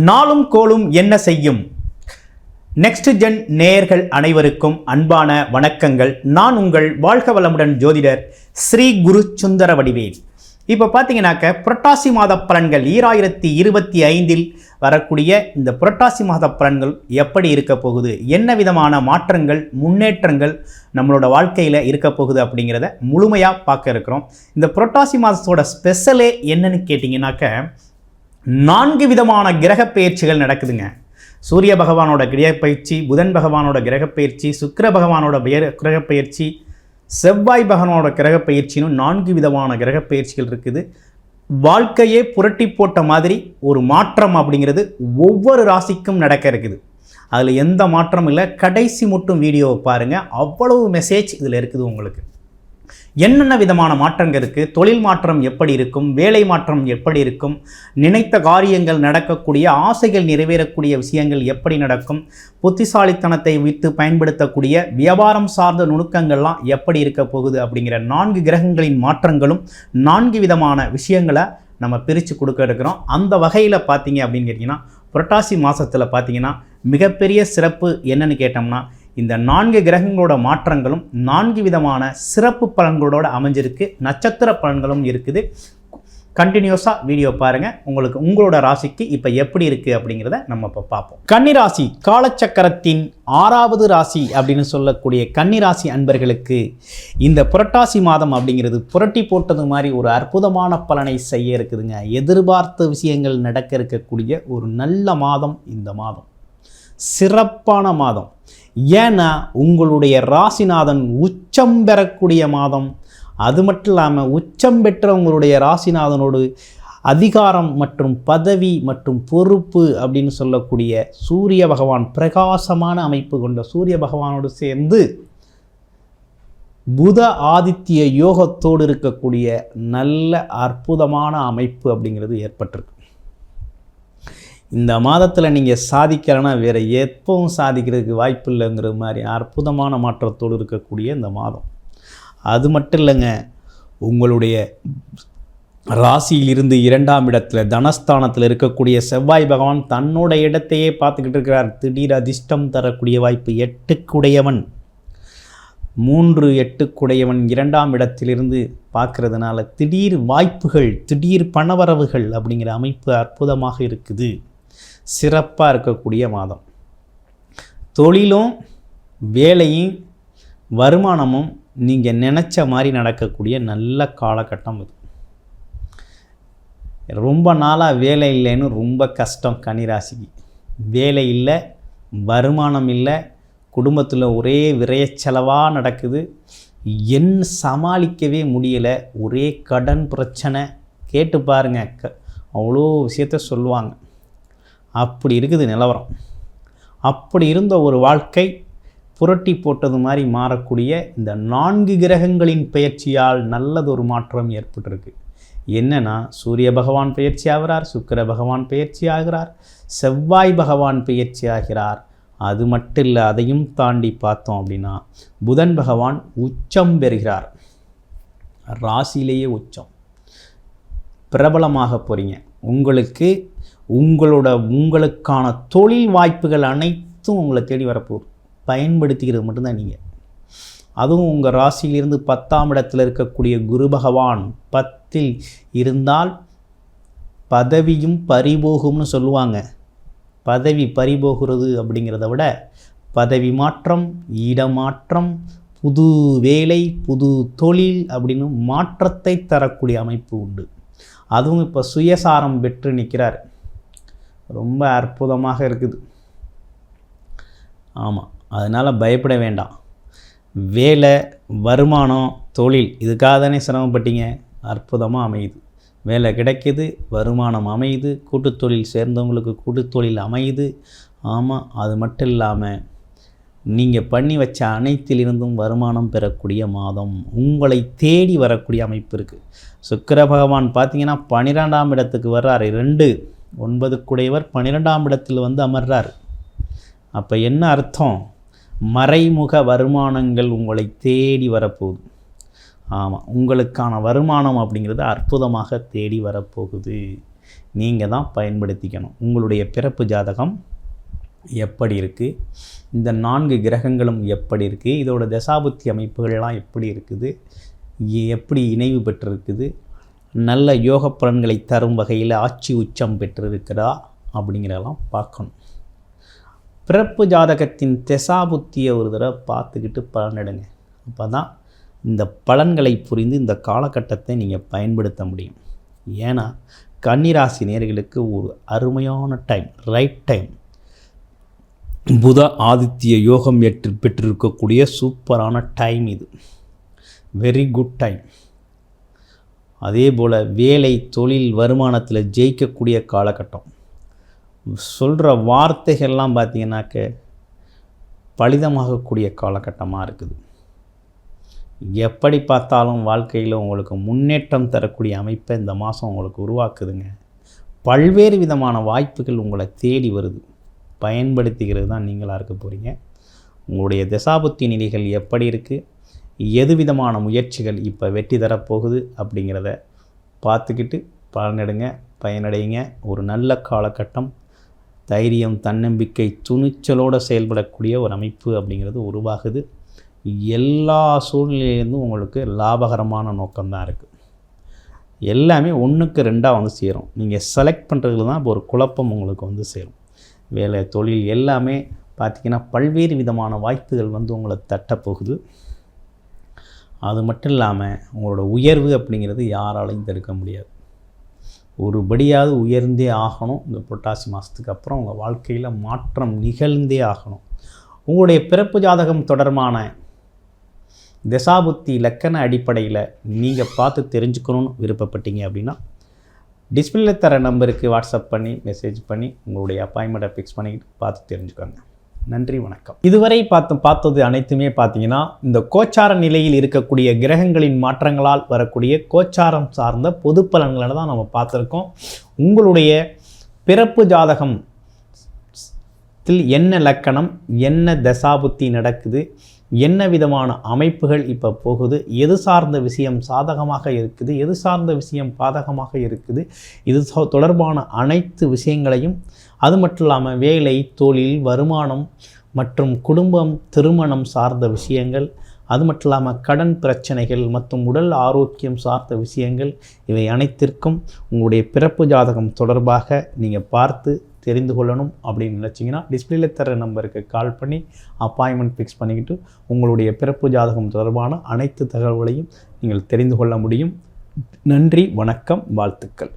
நாளும் கோளும் என்ன செய்யும்? நெக்ஸ்ட் ஜென் நேயர்கள் அனைவருக்கும் அன்பான வணக்கங்கள். நான் உங்கள் வாழ்க வளமுடன் ஜோதிடர் ஸ்ரீ குரு சுந்தர வடிவேல். இப்போ பார்த்தீங்கன்னாக்க புரட்டாசி மாத பலன்கள் 2025 வரக்கூடிய இந்த புரட்டாசி மாத பலன்கள் எப்படி இருக்க போகுது, என்ன விதமான மாற்றங்கள் முன்னேற்றங்கள் நம்மளோட வாழ்க்கையில் இருக்க போகுது அப்படிங்கிறத முழுமையாக பார்க்க இருக்கிறோம். இந்த புரட்டாசி மாதத்தோட ஸ்பெஷலே என்னன்னு கேட்டிங்கனாக்க 4 விதமான கிரக பயிற்சிகள் நடக்குதுங்க. சூரிய பகவானோட கிரகப்பயிற்சி, புதன் பகவானோட கிரகப்பயிற்சி, சுக்கிர பகவானோட கிரகப்பயிற்சி, செவ்வாய் பகவானோட கிரகப்பயிற்சின்னு 4 விதமான கிரகப்பயிற்சிகள் இருக்குது. வாழ்க்கையே புரட்டி போட்ட மாதிரி ஒரு மாற்றம் அப்படிங்கிறது ஒவ்வொரு ராசிக்கும் நடக்க இருக்குது. அதில் எந்த மாற்றமும் இல்லை. கடைசி மட்டும் வீடியோவை பாருங்கள், அவ்வளவு மெசேஜ் இதில் இருக்குது. உங்களுக்கு என்னென்ன விதமான மாற்றங்கள் இருக்குது, தொழில் மாற்றம் எப்படி இருக்கும், வேலை மாற்றம் எப்படி இருக்கும், நினைத்த காரியங்கள் நடக்கக்கூடிய, ஆசைகள் நிறைவேறக்கூடிய விஷயங்கள் எப்படி நடக்கும், புத்திசாலித்தனத்தை விட்டு பயன்படுத்தக்கூடிய வியாபாரம் சார்ந்த நுணுக்கங்கள்லாம் எப்படி இருக்க போகுது அப்படிங்கிற 4 கிரகங்களின் மாற்றங்களும் 4 விதமான விஷயங்களை நம்ம பிரித்து கொடுக்க இருக்கிறோம். அந்த வகையில் பார்த்தீங்க அப்படின்னு கேட்டிங்கன்னா புரட்டாசி மாதத்தில் பார்த்தீங்கன்னா மிகப்பெரிய சிறப்பு என்னன்னு கேட்டோம்னா இந்த 4 கிரகங்களோட மாற்றங்களும் 4 விதமான சிறப்பு பலன்களோட அமைஞ்சிருக்கு. நட்சத்திர பலன்களும் இருக்குது. கண்டினியூஸாக வீடியோ பாருங்கள். உங்களுக்கு உங்களோட ராசிக்கு இப்போ எப்படி இருக்குது அப்படிங்கிறத நம்ம இப்போ பார்ப்போம். கன்னிராசி காலச்சக்கரத்தின் 6வது ராசி அப்படின்னு சொல்லக்கூடிய கன்னிராசி அன்பர்களுக்கு இந்த புரட்டாசி மாதம் அப்படிங்கிறது புரட்டி போட்டது மாதிரி ஒரு அற்புதமான பலனை செய்ய இருக்குதுங்க. எதிர்பார்த்த விஷயங்கள் நடக்க இருக்கக்கூடிய ஒரு நல்ல மாதம் இந்த மாதம், சிறப்பான மாதம். ஏன்னா உங்களுடைய ராசிநாதன் உச்சம் பெறக்கூடிய மாதம். அது மட்டும் இல்லாமல் உச்சம் பெற்ற உங்களுடைய ராசிநாதனோடு அதிகாரம் மற்றும் பதவி மற்றும் பொறுப்பு அப்படின்னு சொல்லக்கூடிய சூரிய பகவான், பிரகாசமான அமைப்பு கொண்ட சூரிய பகவானோடு சேர்ந்து புத ஆதித்ய யோகத்தோடு இருக்கக்கூடிய நல்ல அற்புதமான அமைப்பு அப்படிங்கிறது ஏற்பட்டிருக்கு. இந்த மாதத்தில் நீங்கள் சாதிக்கிறனா வேறு எப்பவும் சாதிக்கிறதுக்கு வாய்ப்பு இல்லைங்கிற மாதிரி அற்புதமான மாற்றத்தோடு இருக்கக்கூடிய இந்த மாதம். அது மட்டும் இல்லைங்க, உங்களுடைய ராசியிலிருந்து 2ஆம் இடத்துல தனஸ்தானத்தில் இருக்கக்கூடிய செவ்வாய் பகவான் தன்னோட இடத்தையே பார்த்துக்கிட்டு இருக்கிறார். திடீர் அதிர்ஷ்டம் தரக்கூடிய வாய்ப்பு. 8க்குடையவன் 3 8க்குடையவன் 2ஆம் இடத்திலிருந்து பார்க்கறதுனால திடீர் வாய்ப்புகள், திடீர் பணவரவுகள் அப்படிங்கிற அமைப்பு அற்புதமாக இருக்குது. சிறப்பாக இருக்கக்கூடிய மாதம். தொழிலும் வேலையும் வருமானமும் நீங்கள் நினச்ச மாதிரி நடக்கக்கூடிய நல்ல காலகட்டம் இது. ரொம்ப நாளாக வேலை இல்லைன்னு ரொம்ப கஷ்டம் கன்னிராசிக்கு. வேலை இல்லை, வருமானம் இல்லை, குடும்பத்தில் ஒரே விரயச்செலவாக நடக்குது, சமாளிக்கவே முடியலை, ஒரே கடன் பிரச்சனை. கேட்டு பாருங்கள், அவ்வளோ விஷயத்த சொல்லுவாங்க. அப்படி இருக்குது நிலவரம். அப்படி இருந்த ஒரு வாழ்க்கை புரட்டி போட்டது மாதிரி மாறக்கூடிய இந்த 4 கிரகங்களின் பெயர்ச்சியால் நல்லதொரு மாற்றம் ஏற்பட்டிருக்கு. என்னன்னா, சூரிய பகவான் பெயர்ச்சி ஆகிறார், சுக்கிர பகவான் பெயர்ச்சி ஆகிறார், செவ்வாய் பகவான் பெயர்ச்சி ஆகிறார். அது மட்டும் இல்லை, அதையும் தாண்டி பார்த்தோம் அப்படின்னா புதன் பகவான் உச்சம் பெறுகிறார். ராசியிலேயே உச்சம். பிரபலமாக போகிறீங்க. உங்களுக்கான தொழில் வாய்ப்புகள் அனைத்தும் உங்களை தேடி வரப்போகுது. பயன்படுத்திக்கிறது மட்டும்தான் நீங்கள். அதுவும் உங்கள் ராசியிலிருந்து 10ஆம் இடத்தில் இருக்கக்கூடிய குரு பகவான் 10இல் இருந்தால் பதவியும் பறிபோகும்னு சொல்லுவாங்க. பதவி பறிபோகிறது அப்படிங்கிறத விட பதவி மாற்றம், இடமாற்றம், புது வேலை, புது தொழில் அப்படின்னு மாற்றத்தை தரக்கூடிய அமைப்பு உண்டு. அதுவும் இப்போ சுயசாரம் பெற்று நிற்கிறார். ரொம்ப அற்புதமாக இருக்குது. ஆமாம், அதனால் பயப்பட வேண்டாம். வேலை, வருமானம், தொழில் இதுக்காக தானே சிரமப்பட்டீங்க. அற்புதமாக அமையுது. வேலை கிடைக்கிது, வருமானம் அமையுது, கூட்டுத்தொழில் சேர்ந்தவங்களுக்கு கூட்டுத்தொழில் அமையுது. ஆமாம், அது மட்டும் இல்லாமல் நீங்கள் பண்ணி வச்ச அனைத்திலிருந்தும் வருமானம் பெறக்கூடிய மாதம், உங்களை தேடி வரக்கூடிய அமைப்பு இருக்குது. சுக்கிர பகவான் பார்த்தீங்கன்னா 12ஆம் இடத்துக்கு வர்றார். 9க்குடையவர் 12ஆம் இடத்தில் வந்து அமர்றார். அப்போ என்ன அர்த்தம்? மறைமுக வருமானங்கள் உங்களை தேடி வரப்போகுது. ஆமாம், உங்களுக்கான வருமானம் அப்படிங்கிறது அற்புதமாக தேடி வரப்போகுது. நீங்கள் தான் பயன்படுத்திக்கணும். உங்களுடைய பிறப்பு ஜாதகம் எப்படி இருக்குது, இந்த 4 கிரகங்களும் எப்படி இருக்குது, இதோட தசாபுத்தி அமைப்புகள்லாம் எப்படி இருக்குது, எப்படி இணைவு பெற்றிருக்குது, நல்ல யோக பலன்களை தரும் வகையில் ஆட்சி உச்சம் பெற்றிருக்கிறதா அப்படிங்கிறதெல்லாம் பார்க்கணும். பிறப்பு ஜாதகத்தின் தசாபுத்தியை ஒரு தடவை பார்த்துக்கிட்டு பலனிடுங்க. அப்போ தான் இந்த பலன்களை புரிந்து இந்த காலகட்டத்தை நீங்கள் பயன்படுத்த முடியும். ஏன்னா கன்னிராசி நேயர்களுக்கு ஒரு அருமையான டைம், ரைட் டைம். புத ஆதித்ய யோகம் பெற்றிருக்கக்கூடிய சூப்பரான டைம் இது. Very good time. அதே போல் வேலை, தொழில், வருமானத்தில் ஜெயிக்கக்கூடிய காலகட்டம். சொல்கிற வார்த்தைகள்லாம் பார்த்திங்கனாக்க பலிதமாகக்கூடிய காலகட்டமாக இருக்குது. எப்படி பார்த்தாலும் வாழ்க்கையில் உங்களுக்கு முன்னேற்றம் தரக்கூடிய அமைப்பை இந்த மாதம் உங்களுக்கு உருவாக்குதுங்க. பல்வேறு விதமான வாய்ப்புகள் உங்களை தேடி வருது. பயன்படுத்திக்கிறது தான் நீங்களாக இருக்க போகிறீங்க. உங்களுடைய தசாபுத்தி நிலைகள் எப்படி இருக்குது, எது விதமான முயற்சிகள் இப்போ வெற்றி தரப்போகுது அப்படிங்கிறத பார்த்துக்கிட்டு பலனடைங்க, பயனடைங்க. ஒரு நல்ல காலகட்டம். தைரியம், தன்னம்பிக்கை, துணிச்சலோடு செயல்படக்கூடிய ஒரு அமைப்பு அப்படிங்கிறது உருவாகுது. எல்லா சூழ்நிலையிலேருந்தும் உங்களுக்கு லாபகரமான நோக்கம்தான் இருக்குது. எல்லாமே 1க்கு 2 வந்து சேரும். நீங்கள் செலக்ட் பண்ணுறதுல தான் இப்போ ஒரு குழப்பம் உங்களுக்கு வந்து சேரும். வேலை, தொழில் எல்லாமே பார்த்திங்கன்னா பல்வேறு விதமான வாய்ப்புகள் வந்து உங்களை தட்டப்போகுது. அது மட்டும் இல்லாமல் உங்களோட உயர்வு அப்படிங்கிறது யாராலையும் தடுக்க முடியாது. ஒரு படியாவது உயர்ந்தே ஆகணும். இந்த புரட்டாசி மாதத்துக்கு அப்புறம் உங்கள் வாழ்க்கையில் மாற்றம் நிகழ்ந்தே ஆகணும். உங்களுடைய பிறப்பு ஜாதகம் தொடர்பான தசாபுத்தி இலக்கண அடிப்படையில் நீங்கள் பார்த்து தெரிஞ்சுக்கணும்னு விருப்பப்பட்டீங்க அப்படின்னா டிஸ்பிளே தர நம்பருக்கு வாட்ஸ்அப் பண்ணி மெசேஜ் பண்ணி உங்களுடைய அப்பாயின்மெண்ட்டை ஃபிக்ஸ் பண்ணிக்கிட்டு பார்த்து தெரிஞ்சுக்கோங்க. நன்றி, வணக்கம். இதுவரை பார்த்தது அனைத்துமே பார்த்தீங்கன்னா இந்த கோச்சார நிலையில் இருக்கக்கூடிய கிரகங்களின் மாற்றங்களால் வரக்கூடிய கோச்சாரம் சார்ந்த பொது பலன்களை தான் நம்ம பார்த்துருக்கோம். உங்களுடைய பிறப்பு ஜாதகம் என்ன லக்கணம், என்ன தசாபுத்தி நடக்குது, என்ன விதமான அமைப்புகள் இப்போ போகுது, எது சார்ந்த விஷயம் சாதகமாக இருக்குது, எது சார்ந்த விஷயம் பாதகமாக இருக்குது, இது தொடர்பான அனைத்து விஷயங்களையும், அது மட்டும் இல்லாமல் வேலை, தொழில், வருமானம் மற்றும் குடும்பம், திருமணம் சார்ந்த விஷயங்கள், அது மட்டும் இல்லாமல் கடன் பிரச்சனைகள் மற்றும் உடல் ஆரோக்கியம் சார்ந்த விஷயங்கள், இவை அனைத்திற்கும் உங்களுடைய பிறப்பு ஜாதகம் தொடர்பாக நீங்கள் பார்த்து தெரிந்து கொள்ளணும் அப்படின்னு நினச்சிங்கன்னா டிஸ்பிளேல தர நம்பருக்கு கால் பண்ணி அப்பாயின்மெண்ட் ஃபிக்ஸ் பண்ணிக்கிட்டு உங்களுடைய பிறப்பு ஜாதகம் தொடர்பான அனைத்து தகவல்களையும் நீங்கள் தெரிந்து கொள்ள முடியும். நன்றி, வணக்கம், வாழ்த்துக்கள்.